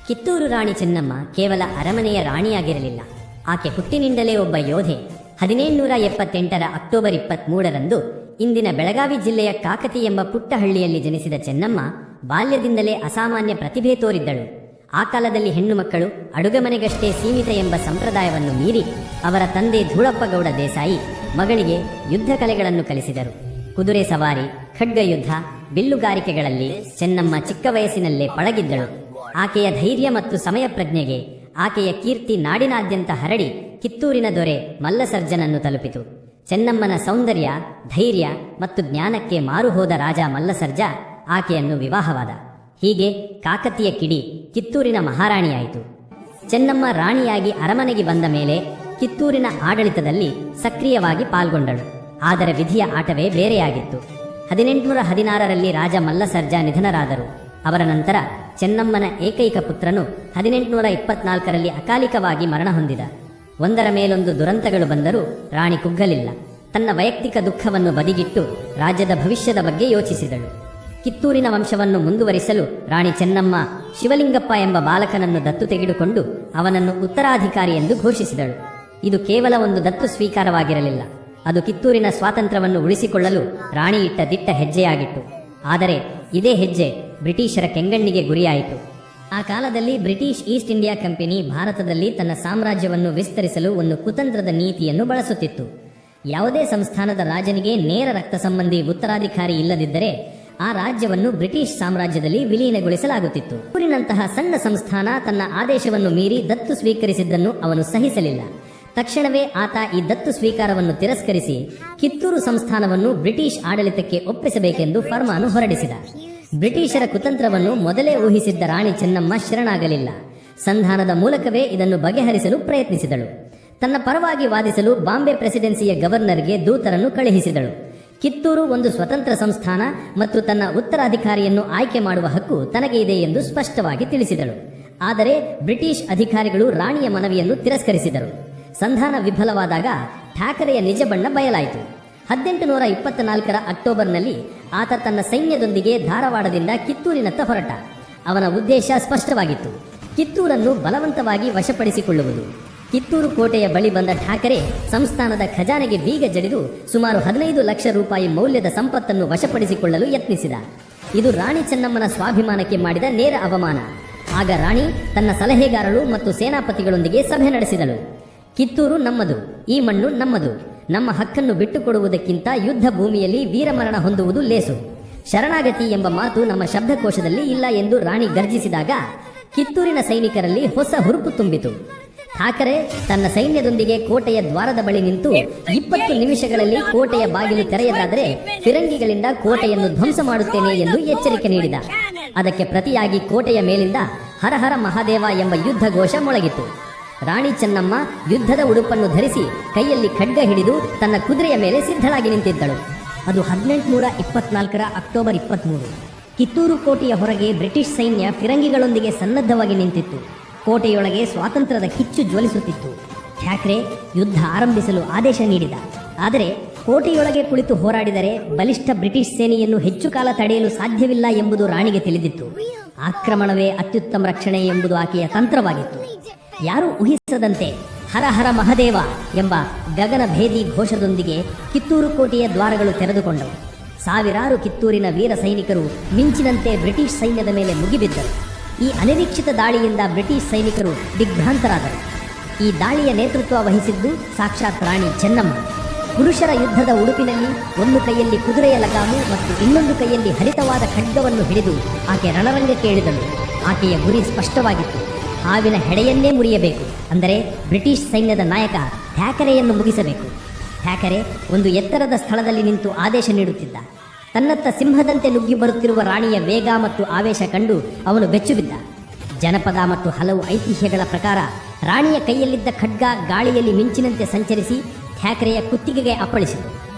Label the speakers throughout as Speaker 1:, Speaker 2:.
Speaker 1: ಕಿತ್ತೂರು ರಾಣಿ ಚೆನ್ನಮ್ಮ ಕೇವಲ ಅರಮನೆಯ ರಾಣಿಯಾಗಿರಲಿಲ್ಲ. ಆಕೆ ಹುಟ್ಟಿನಿಂದಲೇ ಒಬ್ಬ ಯೋಧೆ. 1778ರ ಅಕ್ಟೋಬರ್ 23ರಂದು ಇಂದಿನ ಬೆಳಗಾವಿ ಜಿಲ್ಲೆಯ ಕಾಕತಿ ಎಂಬ ಪುಟ್ಟ ಹಳ್ಳಿಯಲ್ಲಿ ಜನಿಸಿದ ಚೆನ್ನಮ್ಮ ಬಾಲ್ಯದಿಂದಲೇ ಅಸಾಮಾನ್ಯ ಪ್ರತಿಭೆ ತೋರಿದ್ದಳು. ಆ ಕಾಲದಲ್ಲಿ ಹೆಣ್ಣು ಮಕ್ಕಳು ಅಡುಗೆಮನೆಗಷ್ಟೇ ಸೀಮಿತ ಎಂಬ ಸಂಪ್ರದಾಯವನ್ನು ಮೀರಿ ಅವರ ತಂದೆ ಧೂಳಪ್ಪಗೌಡ ದೇಸಾಯಿ ಮಗಳಿಗೆ ಯುದ್ಧ ಕಲೆಗಳನ್ನು ಕಲಿಸಿದರು. ಕುದುರೆ ಸವಾರಿ, ಖಡ್ಗಯುದ್ಧ, ಬಿಲ್ಲುಗಾರಿಕೆಗಳಲ್ಲಿ ಚೆನ್ನಮ್ಮ ಚಿಕ್ಕ ವಯಸ್ಸಿನಲ್ಲೇ ಪಳಗಿದ್ದಳು. ಆಕೆಯ ಧೈರ್ಯ ಮತ್ತು ಸಮಯ ಪ್ರಜ್ಞೆಗೆ ಆಕೆಯ ಕೀರ್ತಿ ನಾಡಿನಾದ್ಯಂತ ಹರಡಿ ಕಿತ್ತೂರಿನ ದೊರೆ ಮಲ್ಲಸರ್ಜನನ್ನು ತಲುಪಿತು. ಚೆನ್ನಮ್ಮನ ಸೌಂದರ್ಯ, ಧೈರ್ಯ ಮತ್ತು ಜ್ಞಾನಕ್ಕೆ ಮಾರು ಹೋದ ರಾಜ ಮಲ್ಲಸರ್ಜ ಆಕೆಯನ್ನು ವಿವಾಹವಾದ. ಹೀಗೆ ಕಾಕತಿಯ ಕಿಡಿ ಕಿತ್ತೂರಿನ ಮಹಾರಾಣಿಯಾಯಿತು. ಚೆನ್ನಮ್ಮ ರಾಣಿಯಾಗಿ ಅರಮನೆಗೆ ಬಂದ ಮೇಲೆ ಕಿತ್ತೂರಿನ ಆಡಳಿತದಲ್ಲಿ ಸಕ್ರಿಯವಾಗಿ ಪಾಲ್ಗೊಂಡಳು. ಆದರೆ ವಿಧಿಯ ಆಟವೇ ಬೇರೆಯಾಗಿತ್ತು. 1816ರಲ್ಲಿ ರಾಜ ಮಲ್ಲಸರ್ಜ ನಿಧನರಾದರು. ಅವರ ನಂತರ ಚೆನ್ನಮ್ಮನ ಏಕೈಕ ಪುತ್ರನು 1824ರಲ್ಲಿ ಅಕಾಲಿಕವಾಗಿ ಮರಣ ಹೊಂದಿದ. ಒಂದರ ಮೇಲೊಂದು ದುರಂತಗಳು ಬಂದರೂ ರಾಣಿ ಕುಗ್ಗಲಿಲ್ಲ. ತನ್ನ ವೈಯಕ್ತಿಕ ದುಃಖವನ್ನು ಬದಿಗಿಟ್ಟು ರಾಜ್ಯದ ಭವಿಷ್ಯದ ಬಗ್ಗೆ ಯೋಚಿಸಿದಳು. ಕಿತ್ತೂರಿನ ವಂಶವನ್ನು ಮುಂದುವರಿಸಲು ರಾಣಿ ಚೆನ್ನಮ್ಮ ಶಿವಲಿಂಗಪ್ಪ ಎಂಬ ಬಾಲಕನನ್ನು ದತ್ತು ತೆಗೆದುಕೊಂಡು ಅವನನ್ನು ಉತ್ತರಾಧಿಕಾರಿ ಎಂದು ಘೋಷಿಸಿದಳು. ಇದು ಕೇವಲ ಒಂದು ದತ್ತು ಸ್ವೀಕಾರವಾಗಿರಲಿಲ್ಲ, ಅದು ಕಿತ್ತೂರಿನ ಸ್ವಾತಂತ್ರ್ಯವನ್ನು ಉಳಿಸಿಕೊಳ್ಳಲು ರಾಣಿ ಇಟ್ಟ ದಿಟ್ಟ ಹೆಜ್ಜೆಯಾಗಿತ್ತು. ಆದರೆ ಇದೇ ಹೆಜ್ಜೆ ಬ್ರಿಟಿಷರ ಕೆಂಗಣ್ಣಿಗೆ ಗುರಿಯಾಯಿತು. ಆ ಕಾಲದಲ್ಲಿ ಬ್ರಿಟಿಷ್ ಈಸ್ಟ್ ಇಂಡಿಯಾ ಕಂಪನಿ ಭಾರತದಲ್ಲಿ ತನ್ನ ಸಾಮ್ರಾಜ್ಯವನ್ನು ವಿಸ್ತರಿಸಲು ಒಂದು ಕುತಂತ್ರದ ನೀತಿಯನ್ನು ಬಳಸುತ್ತಿತ್ತು. ಯಾವುದೇ ಸಂಸ್ಥಾನದ ರಾಜನಿಗೆ ನೇರ ರಕ್ತ ಸಂಬಂಧಿ ಉತ್ತರಾಧಿಕಾರಿ ಇಲ್ಲದಿದ್ದರೆ ಆ ರಾಜ್ಯವನ್ನು ಬ್ರಿಟಿಷ್ ಸಾಮ್ರಾಜ್ಯದಲ್ಲಿ ವಿಲೀನಗೊಳಿಸಲಾಗುತ್ತಿತ್ತು. ಕಿತ್ತೂರಿನಂತಹ ಸಣ್ಣ ಸಂಸ್ಥಾನ ತನ್ನ ಆದೇಶವನ್ನು ಮೀರಿ ದತ್ತು ಸ್ವೀಕರಿಸಿದ್ದನ್ನು ಅವನು ಸಹಿಸಲಿಲ್ಲ. ತಕ್ಷಣವೇ ಆತ ಈ ದತ್ತು ಸ್ವೀಕಾರವನ್ನು ತಿರಸ್ಕರಿಸಿ ಕಿತ್ತೂರು ಸಂಸ್ಥಾನವನ್ನು ಬ್ರಿಟಿಷ್ ಆಡಳಿತಕ್ಕೆ ಒಪ್ಪಿಸಬೇಕೆಂದು ಫರ್ಮಾನು ಹೊರಡಿಸಿದ. ಬ್ರಿಟಿಷರ ಕುತಂತ್ರವನ್ನು ಮೊದಲೇ ಊಹಿಸಿದ್ದ ರಾಣಿ ಚೆನ್ನಮ್ಮ ಶರಣಾಗಲಿಲ್ಲ. ಸಂಧಾನದ ಮೂಲಕವೇ ಇದನ್ನು ಬಗೆಹರಿಸಲು ಪ್ರಯತ್ನಿಸಿದಳು. ತನ್ನ ಪರವಾಗಿ ವಾದಿಸಲು ಬಾಂಬೆ ಪ್ರೆಸಿಡೆನ್ಸಿಯ ಗವರ್ನರ್ಗೆ ದೂತರನ್ನು ಕಳುಹಿಸಿದಳು. ಕಿತ್ತೂರು ಒಂದು ಸ್ವತಂತ್ರ ಸಂಸ್ಥಾನ ಮತ್ತು ತನ್ನ ಉತ್ತರಾಧಿಕಾರಿಯನ್ನು ಆಯ್ಕೆ ಮಾಡುವ ಹಕ್ಕು ತನಗೆ ಇದೆ ಎಂದು ಸ್ಪಷ್ಟವಾಗಿ ತಿಳಿಸಿದಳು. ಆದರೆ ಬ್ರಿಟಿಷ್ ಅಧಿಕಾರಿಗಳು ರಾಣಿಯ ಮನವಿಯನ್ನು ತಿರಸ್ಕರಿಸಿದರು. ಸಂಧಾನ ವಿಫಲವಾದಾಗ ಠಾಕರೆಯ ನಿಜ ಬಣ್ಣ ಬಯಲಾಯಿತು. 1824ರ ಅಕ್ಟೋಬರ್ನಲ್ಲಿ ಆತ ತನ್ನ ಸೈನ್ಯದೊಂದಿಗೆ ಧಾರವಾಡದಿಂದ ಕಿತ್ತೂರಿನತ್ತ ಹೊರಟ. ಅವನ ಉದ್ದೇಶ ಸ್ಪಷ್ಟವಾಗಿತ್ತು: ಕಿತ್ತೂರನ್ನು ಬಲವಂತವಾಗಿ ವಶಪಡಿಸಿಕೊಳ್ಳುವುದು. ಕಿತ್ತೂರು ಕೋಟೆಯ ಬಳಿ ಬಂದ ಠಾಕರೆ ಸಂಸ್ಥಾನದ ಖಜಾನೆಗೆ ಬೀಗ ಜಡಿದು ಸುಮಾರು 15 ಲಕ್ಷ ರೂಪಾಯಿ ಮೌಲ್ಯದ ಸಂಪತ್ತನ್ನು ವಶಪಡಿಸಿಕೊಳ್ಳಲು ಯತ್ನಿಸಿದ. ಇದು ರಾಣಿ ಚೆನ್ನಮ್ಮನ ಸ್ವಾಭಿಮಾನಕ್ಕೆ ಮಾಡಿದ ನೇರ ಅವಮಾನ. ಆಗ ರಾಣಿ ತನ್ನ ಸಲಹೆಗಾರರು ಮತ್ತು ಸೇನಾಪತಿಗಳೊಂದಿಗೆ ಸಭೆ ನಡೆಸಿದಳು. ಕಿತ್ತೂರು ನಮ್ಮದು, ಈ ಮಣ್ಣು ನಮ್ಮದು. ನಮ್ಮ ಹಕ್ಕನ್ನು ಬಿಟ್ಟುಕೊಡುವುದಕ್ಕಿಂತ ಯುದ್ಧ ಭೂಮಿಯಲ್ಲಿ ವೀರಮರಣ ಹೊಂದುವುದು ಲೇಸು. ಶರಣಾಗತಿ ಎಂಬ ಮಾತು ನಮ್ಮ ಶಬ್ದಕೋಶದಲ್ಲಿ ಇಲ್ಲ ಎಂದು ರಾಣಿ ಗರ್ಜಿಸಿದಾಗ ಕಿತ್ತೂರಿನ ಸೈನಿಕರಲ್ಲಿ ಹೊಸ ಹುರುಪು ತುಂಬಿತು. ಠಾಕರೆ ತನ್ನ ಸೈನ್ಯದೊಂದಿಗೆ ಕೋಟೆಯ ದ್ವಾರದ ಬಳಿ ನಿಂತು 20 ನಿಮಿಷಗಳಲ್ಲಿ ಕೋಟೆಯ ಬಾಗಿಲು ತೆರೆಯದಾದರೆ ಫಿರಂಗಿಗಳಿಂದ ಕೋಟೆಯನ್ನು ಧ್ವಂಸ ಮಾಡುತ್ತೇನೆ ಎಂದು ಎಚ್ಚರಿಕೆ ನೀಡಿದ. ಅದಕ್ಕೆ ಪ್ರತಿಯಾಗಿ ಕೋಟೆಯ ಮೇಲಿಂದ ಹರ ಹರ ಮಹಾದೇವ ಎಂಬ ಯುದ್ಧ ಘೋಷ ಮೊಳಗಿತು. ರಾಣಿ ಚೆನ್ನಮ್ಮ ಯುದ್ಧದ ಉಡುಪನ್ನು ಧರಿಸಿ ಕೈಯಲ್ಲಿ ಖಡ್ಗ ಹಿಡಿದು ತನ್ನ ಕುದುರೆಯ ಮೇಲೆ ಸಿದ್ಧಳಾಗಿ ನಿಂತಿದ್ದಳು. ಅದು 1824ರ ಅಕ್ಟೋಬರ್ 23. ಕಿತ್ತೂರು ಕೋಟೆಯ ಹೊರಗೆ ಬ್ರಿಟಿಷ್ ಸೈನ್ಯ ಫಿರಂಗಿಗಳೊಂದಿಗೆ ಸನ್ನದ್ಧವಾಗಿ ನಿಂತಿತ್ತು. ಕೋಟೆಯೊಳಗೆ ಸ್ವಾತಂತ್ರ್ಯದ ಕಿಚ್ಚು ಜ್ವಲಿಸುತ್ತಿತ್ತು. ಠಾಕ್ರೆ ಯುದ್ಧ ಆರಂಭಿಸಲು ಆದೇಶ ನೀಡಿದ. ಆದರೆ ಕೋಟೆಯೊಳಗೆ ಕುಳಿತು ಹೋರಾಡಿದರೆ ಬಲಿಷ್ಠ ಬ್ರಿಟಿಷ್ ಸೇನೆಯನ್ನು ಹೆಚ್ಚು ಕಾಲ ತಡೆಯಲು ಸಾಧ್ಯವಿಲ್ಲ ಎಂಬುದು ರಾಣಿಗೆ ತಿಳಿದಿತ್ತು. ಆಕ್ರಮಣವೇ ಅತ್ಯುತ್ತಮ ರಕ್ಷಣೆ ಎಂಬುದು ಆಕೆಯ ತಂತ್ರವಾಗಿತ್ತು. ಯಾರೂ ಊಹಿಸದಂತೆ ಹರ ಹರ ಮಹದೇವ ಎಂಬ ಗಗನಭೇದಿ ಘೋಷದೊಂದಿಗೆ ಕಿತ್ತೂರು ಕೋಟೆಯ ದ್ವಾರಗಳು ತೆರೆದುಕೊಂಡವು. ಸಾವಿರಾರು ಕಿತ್ತೂರಿನ ವೀರ ಸೈನಿಕರು ಮಿಂಚಿನಂತೆ ಬ್ರಿಟಿಷ್ ಸೈನ್ಯದ ಮೇಲೆ ಮುಗಿಬಿದ್ದರು. ಈ ಅನಿರೀಕ್ಷಿತ ದಾಳಿಯಿಂದ ಬ್ರಿಟಿಷ್ ಸೈನಿಕರು ದಿಗ್ಭ್ರಾಂತರಾದರು. ಈ ದಾಳಿಯ ನೇತೃತ್ವ ವಹಿಸಿದ್ದು ಸಾಕ್ಷಾತ್ ರಾಣಿ ಚೆನ್ನಮ್ಮ. ಪುರುಷರ ಯುದ್ಧದ ಉಡುಪಿನಲ್ಲಿ ಒಂದು ಕೈಯಲ್ಲಿ ಕುದುರೆಯ ಲಗಾಮು ಮತ್ತು ಇನ್ನೊಂದು ಕೈಯಲ್ಲಿ ಹರಿತವಾದ ಖಡ್ಗವನ್ನು ಹಿಡಿದು ಆಕೆ ರಣರಂಗಕ್ಕೆ ಇಳಿದಳು. ಆಕೆಯ ಗುರಿ ಸ್ಪಷ್ಟವಾಗಿತ್ತು: ಹಾವಿನ ಹೆಡೆಯನ್ನೇ ಮುರಿಯಬೇಕು, ಅಂದರೆ ಬ್ರಿಟಿಷ್ ಸೈನ್ಯದ ನಾಯಕ ಠಾಕರೆಯನ್ನು ಮುಗಿಸಬೇಕು. ಠಾಕರೆ ಒಂದು ಎತ್ತರದ ಸ್ಥಳದಲ್ಲಿ ನಿಂತು ಆದೇಶ ನೀಡುತ್ತಿದ್ದ. ತನ್ನತ್ತ ಸಿಂಹದಂತೆ ನುಗ್ಗಿ ಬರುತ್ತಿರುವ ರಾಣಿಯ ವೇಗ ಮತ್ತು ಆವೇಶ ಕಂಡು ಅವನು ಬೆಚ್ಚುಬಿದ್ದ. ಜನಪದ ಮತ್ತು ಹಲವು ಐತಿಹ್ಯಗಳ ಪ್ರಕಾರ ರಾಣಿಯ ಕೈಯಲ್ಲಿದ್ದ ಖಡ್ಗ ಗಾಳಿಯಲ್ಲಿ ಮಿಂಚಿನಂತೆ ಸಂಚರಿಸಿ ಠಾಕರೆಯ ಕುತ್ತಿಗೆಗೆ ಅಪ್ಪಳಿಸಿತು.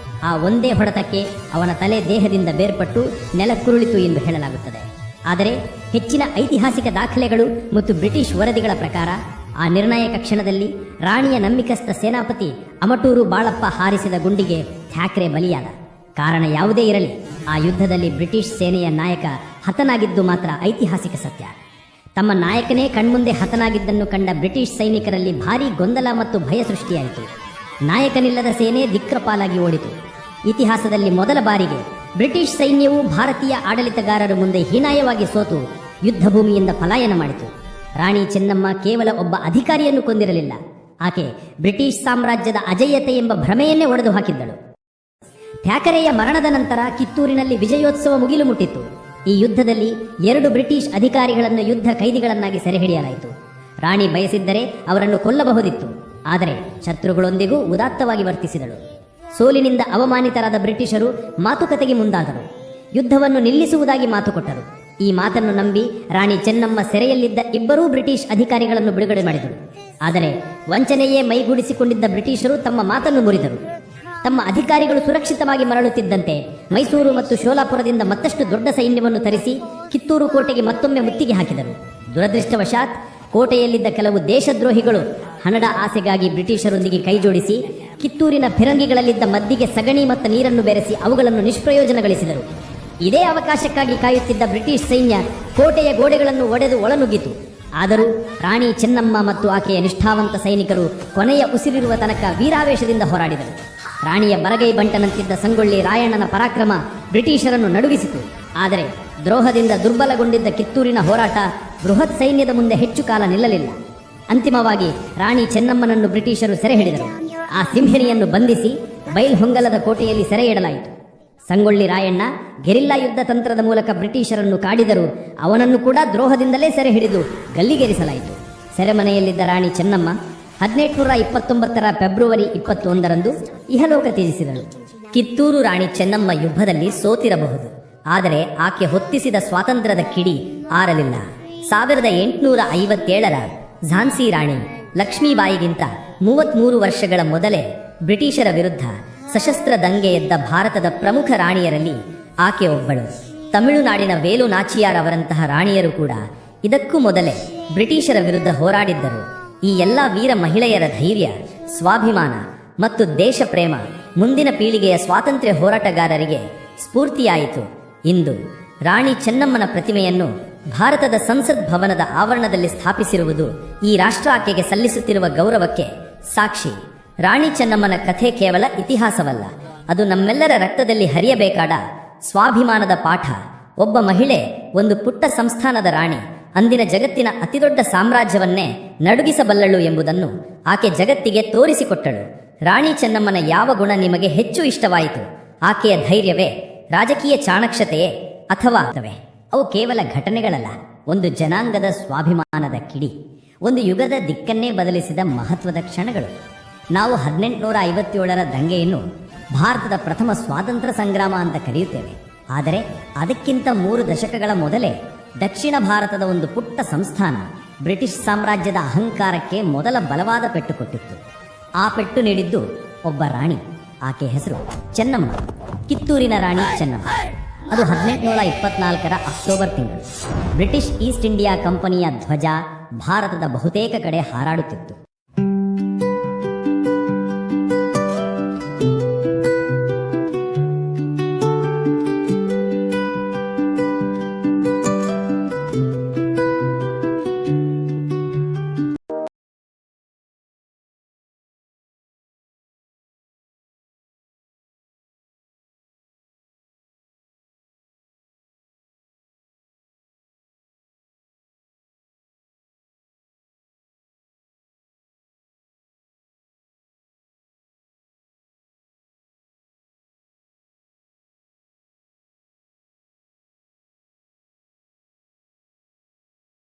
Speaker 1: ಆ ಒಂದೇ ಹೊಡೆತಕ್ಕೆ ಅವನ ತಲೆ ದೇಹದಿಂದ ಬೇರ್ಪಟ್ಟು ನೆಲಕ್ಕುರುಳಿತು ಎಂದು ಹೇಳಲಾಗುತ್ತದೆ. ಆದರೆ ಹೆಚ್ಚಿನ ಐತಿಹಾಸಿಕ ದಾಖಲೆಗಳು ಮತ್ತು ಬ್ರಿಟಿಷ್ ವರದಿಗಳ ಪ್ರಕಾರ ಆ ನಿರ್ಣಾಯಕ ಕ್ಷಣದಲ್ಲಿ ರಾಣಿಯ ನಂಬಿಕಸ್ಥ ಸೇನಾಪತಿ ಅಮಟೂರು ಬಾಳಪ್ಪ ಹಾರಿಸಿದ ಗುಂಡಿಗೆ ಠಾಕ್ರೆ ಬಲಿಯಾದ. ಕಾರಣ ಯಾವುದೇ ಇರಲಿ, ಆ ಯುದ್ಧದಲ್ಲಿ ಬ್ರಿಟಿಷ್ ಸೇನೆಯ ನಾಯಕ ಹತನಾಗಿದ್ದು ಮಾತ್ರ ಐತಿಹಾಸಿಕ ಸತ್ಯ. ತಮ್ಮ ನಾಯಕನೇ ಕಣ್ಮುಂದೆ ಹತನಾಗಿದ್ದನ್ನು ಕಂಡ ಬ್ರಿಟಿಷ್ ಸೈನಿಕರಲ್ಲಿ ಭಾರೀ ಗೊಂದಲ ಮತ್ತು ಭಯ ಸೃಷ್ಟಿಯಾಯಿತು. ನಾಯಕನಿಲ್ಲದ ಸೇನೆ ದಿಕ್ರಪಾಲಾಗಿ ಓಡಿತು. ಇತಿಹಾಸದಲ್ಲಿ ಮೊದಲ ಬಾರಿಗೆ ಬ್ರಿಟಿಷ್ ಸೈನ್ಯವು ಭಾರತೀಯ ಆಡಳಿತಗಾರರ ಮುಂದೆ ಹೀನಾಯವಾಗಿ ಸೋತು ಯುದ್ಧ ಭೂಮಿಯಿಂದ ಪಲಾಯನ ಮಾಡಿತು. ರಾಣಿ ಚೆನ್ನಮ್ಮ ಕೇವಲ ಒಬ್ಬ ಅಧಿಕಾರಿಯನ್ನು ಕೊಂದಿರಲಿಲ್ಲ, ಆಕೆ ಬ್ರಿಟಿಷ್ ಸಾಮ್ರಾಜ್ಯದ ಅಜೇಯತೆ ಎಂಬ ಭ್ರಮೆಯನ್ನೇ ಒಡೆದು ಹಾಕಿದ್ದಳು. ಥ್ಯಾಕರೆಯ ಮರಣದ ನಂತರ ಕಿತ್ತೂರಿನಲ್ಲಿ ವಿಜಯೋತ್ಸವ ಮುಗಿಲು ಮುಟ್ಟಿತ್ತು. ಈ ಯುದ್ಧದಲ್ಲಿ 2 ಬ್ರಿಟಿಷ್ ಅಧಿಕಾರಿಗಳನ್ನು ಯುದ್ಧ ಕೈದಿಗಳನ್ನಾಗಿ ಸೆರೆಹಿಡಿಯಲಾಯಿತು. ರಾಣಿ ಬಯಸಿದ್ದರೆ ಅವರನ್ನು ಕೊಲ್ಲಬಹುದಿತ್ತು, ಆದರೆ ಶತ್ರುಗಳೊಂದಿಗೂ ಉದಾತ್ತವಾಗಿ ವರ್ತಿಸಿದಳು. ಸೋಲಿನಿಂದ ಅವಮಾನಿತರಾದ ಬ್ರಿಟಿಷರು ಮಾತುಕತೆಗೆ ಮುಂದಾದರು. ಯುದ್ಧವನ್ನು ನಿಲ್ಲಿಸುವುದಾಗಿ ಮಾತು ಕೊಟ್ಟರು. ಈ ಮಾತನ್ನು ನಂಬಿ ರಾಣಿ ಚೆನ್ನಮ್ಮ ಸೆರೆಯಲ್ಲಿದ್ದ 2 ಬ್ರಿಟಿಷ್ ಅಧಿಕಾರಿಗಳನ್ನು ಬಿಡುಗಡೆ ಮಾಡಿದರು. ಆದರೆ ವಂಚನೆಯೇ ಮೈಗೂಡಿಸಿಕೊಂಡಿದ್ದ ಬ್ರಿಟಿಷರು ತಮ್ಮ ಮಾತನ್ನು ಮುರಿದರು. ತಮ್ಮ ಅಧಿಕಾರಿಗಳು ಸುರಕ್ಷಿತವಾಗಿ ಮರಳುತ್ತಿದ್ದಂತೆ ಮೈಸೂರು ಮತ್ತು ಶೋಲಾಪುರದಿಂದ ಮತ್ತಷ್ಟು ದೊಡ್ಡ ಸೈನ್ಯವನ್ನು ತರಿಸಿ ಕಿತ್ತೂರು ಕೋಟೆಗೆ ಮತ್ತೊಮ್ಮೆ ಮುತ್ತಿಗೆ ಹಾಕಿದರು. ದುರದೃಷ್ಟವಶಾತ್ ಕೋಟೆಯಲ್ಲಿದ್ದ ಕೆಲವು ದೇಶದ್ರೋಹಿಗಳು ಹಣದ ಆಸೆಗಾಗಿ ಬ್ರಿಟಿಷರೊಂದಿಗೆ ಕೈಜೋಡಿಸಿ ಕಿತ್ತೂರಿನ ಫಿರಂಗಿಗಳಲ್ಲಿದ್ದ ಮದ್ದಿಗೆ ಸಗಣಿ ಮತ್ತು ನೀರನ್ನು ಬೆರೆಸಿ ಅವುಗಳನ್ನು ನಿಷ್ಪ್ರಯೋಜನಗೊಳಿಸಿದರು. ಇದೇ ಅವಕಾಶಕ್ಕಾಗಿ ಕಾಯುತ್ತಿದ್ದ ಬ್ರಿಟಿಷ್ ಸೈನ್ಯ ಕೋಟೆಯ ಗೋಡೆಗಳನ್ನು ಒಡೆದು ಒಳನುಗ್ಗಿತು. ಆದರೂ ರಾಣಿ ಚೆನ್ನಮ್ಮ ಮತ್ತು ಆಕೆಯ ನಿಷ್ಠಾವಂತ ಸೈನಿಕರು ಕೊನೆಯ ಉಸಿರಿರುವ ತನಕ ವೀರಾವೇಶದಿಂದ ಹೋರಾಡಿದರು. ರಾಣಿಯ ಬರಗೈ ಬಂಟನಂತಿದ್ದ ಸಂಗೊಳ್ಳಿ ರಾಯಣ್ಣನ ಪರಾಕ್ರಮ ಬ್ರಿಟಿಷರನ್ನು ನಡುಗಿಸಿತು. ಆದರೆ ದ್ರೋಹದಿಂದ ದುರ್ಬಲಗೊಂಡಿದ್ದ ಕಿತ್ತೂರಿನ ಹೋರಾಟ ಬೃಹತ್ ಸೈನ್ಯದ ಮುಂದೆ ಹೆಚ್ಚು ಕಾಲ ನಿಲ್ಲಲಿಲ್ಲ. ಅಂತಿಮವಾಗಿ ರಾಣಿ ಚೆನ್ನಮ್ಮನನ್ನು ಬ್ರಿಟಿಷರು ಸೆರೆ ಹಿಡಿದರು. ಆ ಸಿಂಹಿಣಿಯನ್ನು ಬಂಧಿಸಿ ಬೈಲ್ಹೊಂಗಲದ ಕೋಟೆಯಲ್ಲಿ ಸೆರೆ ಇಡಲಾಯಿತು. ಸಂಗೊಳ್ಳಿ ರಾಯಣ್ಣ ಗೆರಿಲ್ಲಾ ಯುದ್ಧ ತಂತ್ರದ ಮೂಲಕ ಬ್ರಿಟಿಷರನ್ನು ಕಾಡಿದರೂ ಅವನನ್ನು ಕೂಡ ದ್ರೋಹದಿಂದಲೇ ಸೆರೆ ಹಿಡಿದು ಗಲ್ಲಿಗೇರಿಸಲಾಯಿತು. ಸೆರೆಮನೆಯಲ್ಲಿದ್ದ ರಾಣಿ ಚೆನ್ನಮ್ಮ 1829 ಫೆಬ್ರವರಿ 21ರಂದು ಇಹಲೋಕ ತ್ಯಜಿಸಿದಳು. ಕಿತ್ತೂರು ರಾಣಿ ಚೆನ್ನಮ್ಮ ಯುದ್ಧದಲ್ಲಿ ಸೋತಿರಬಹುದು, ಆದರೆ ಆಕೆ ಹೊತ್ತಿಸಿದ ಸ್ವಾತಂತ್ರ್ಯದ ಕಿಡಿ ಆರಲಿಲ್ಲ. 1857ರ ಝಾನ್ಸಿ ರಾಣಿ ಲಕ್ಷ್ಮೀಬಾಯಿಗಿಂತ 33 ವರ್ಷಗಳ ಮೊದಲೇ ಬ್ರಿಟಿಷರ ವಿರುದ್ಧ ಸಶಸ್ತ್ರ ದಂಗೆ ಎದ್ದ ಭಾರತದ ಪ್ರಮುಖ ರಾಣಿಯರಲ್ಲಿ ಆಕೆ ಒಬ್ಬಳು. ತಮಿಳುನಾಡಿನ ವೇಲು ನಾಚಿಯಾರ್ ಅವರಂತಹ ರಾಣಿಯರು ಕೂಡ ಇದಕ್ಕೂ ಮೊದಲೇ ಬ್ರಿಟಿಷರ ವಿರುದ್ಧ ಹೋರಾಡಿದ್ದರು. ಈ ಎಲ್ಲ ವೀರ ಮಹಿಳೆಯರ ಧೈರ್ಯ, ಸ್ವಾಭಿಮಾನ ಮತ್ತು ದೇಶ ಪ್ರೇಮ ಮುಂದಿನ ಪೀಳಿಗೆಯ ಸ್ವಾತಂತ್ರ್ಯ ಹೋರಾಟಗಾರರಿಗೆ ಸ್ಫೂರ್ತಿಯಾಯಿತು. ಇಂದು ರಾಣಿ ಚೆನ್ನಮ್ಮನ ಪ್ರತಿಮೆಯನ್ನು ಭಾರತದ ಸಂಸತ್ ಭವನದ ಆವರಣದಲ್ಲಿ ಸ್ಥಾಪಿಸಿರುವುದು ಈ ರಾಷ್ಟ್ರ ಆಕೆಗೆ ಸಲ್ಲಿಸುತ್ತಿರುವ ಗೌರವಕ್ಕೆ ಸಾಕ್ಷಿ. ರಾಣಿ ಚೆನ್ನಮ್ಮನ ಕಥೆ ಕೇವಲ ಇತಿಹಾಸವಲ್ಲ, ಅದು ನಮ್ಮೆಲ್ಲರ ರಕ್ತದಲ್ಲಿ ಹರಿಯಬೇಕಾದ ಸ್ವಾಭಿಮಾನದ ಪಾಠ. ಒಬ್ಬ ಮಹಿಳೆ, ಒಂದು ಪುಟ್ಟ ಸಂಸ್ಥಾನದ ರಾಣಿ, ಅಂದಿನ ಜಗತ್ತಿನ ಅತಿದೊಡ್ಡ ಸಾಮ್ರಾಜ್ಯವನ್ನೇ ನಡುಗಿಸಬಲ್ಲಳು ಎಂಬುದನ್ನು ಆಕೆ ಜಗತ್ತಿಗೆ ತೋರಿಸಿಕೊಟ್ಟಳು. ರಾಣಿ ಚೆನ್ನಮ್ಮನ ಯಾವ ಗುಣ ನಿಮಗೆ ಹೆಚ್ಚು ಇಷ್ಟವಾಯಿತು? ಆಕೆಯ ಧೈರ್ಯವೇ, ರಾಜಕೀಯ ಚಾಣಕ್ಷತೆಯೇ, ಅಥವಾ ಅವು ಕೇವಲ ಘಟನೆಗಳಲ್ಲ, ಒಂದು ಜನಾಂಗದ ಸ್ವಾಭಿಮಾನದ ಕಿಡಿ, ಒಂದು ಯುಗದ ದಿಕ್ಕನ್ನೇ ಬದಲಿಸಿದ ಮಹತ್ವದ ಕ್ಷಣಗಳು. ನಾವು 1857ರ ದಂಗೆಯನ್ನು ಭಾರತದ ಪ್ರಥಮ ಸ್ವಾತಂತ್ರ್ಯ ಸಂಗ್ರಾಮ ಅಂತ ಕರೆಯುತ್ತೇವೆ. ಆದರೆ ಅದಕ್ಕಿಂತ 3 ದಶಕಗಳ ಮೊದಲೇ ದಕ್ಷಿಣ ಭಾರತದ ಒಂದು ಪುಟ್ಟ ಸಂಸ್ಥಾನ ಬ್ರಿಟಿಷ್ ಸಾಮ್ರಾಜ್ಯದ ಅಹಂಕಾರಕ್ಕೆ ಮೊದಲ ಬಲವಾದ ಪೆಟ್ಟು ಕೊಟ್ಟಿತ್ತು. ಆ ಪೆಟ್ಟು ನೀಡಿದ್ದು ಒಬ್ಬ ರಾಣಿ. ಆಕೆ ಹೆಸರು ಚೆನ್ನಮ್ಮ, ಕಿತ್ತೂರಿನ ರಾಣಿ ಚೆನ್ನಮ್ಮ. ಅದು 1824ರ ಅಕ್ಟೋಬರ್ ತಿಂಗಳು. ಬ್ರಿಟಿಷ್ ಈಸ್ಟ್ ಇಂಡಿಯಾ ಕಂಪನಿಯ ಧ್ವಜ ಭಾರತದ ಬಹುತೇಕ ಕಡೆ ಹಾರಾಡುತ್ತಿತ್ತು.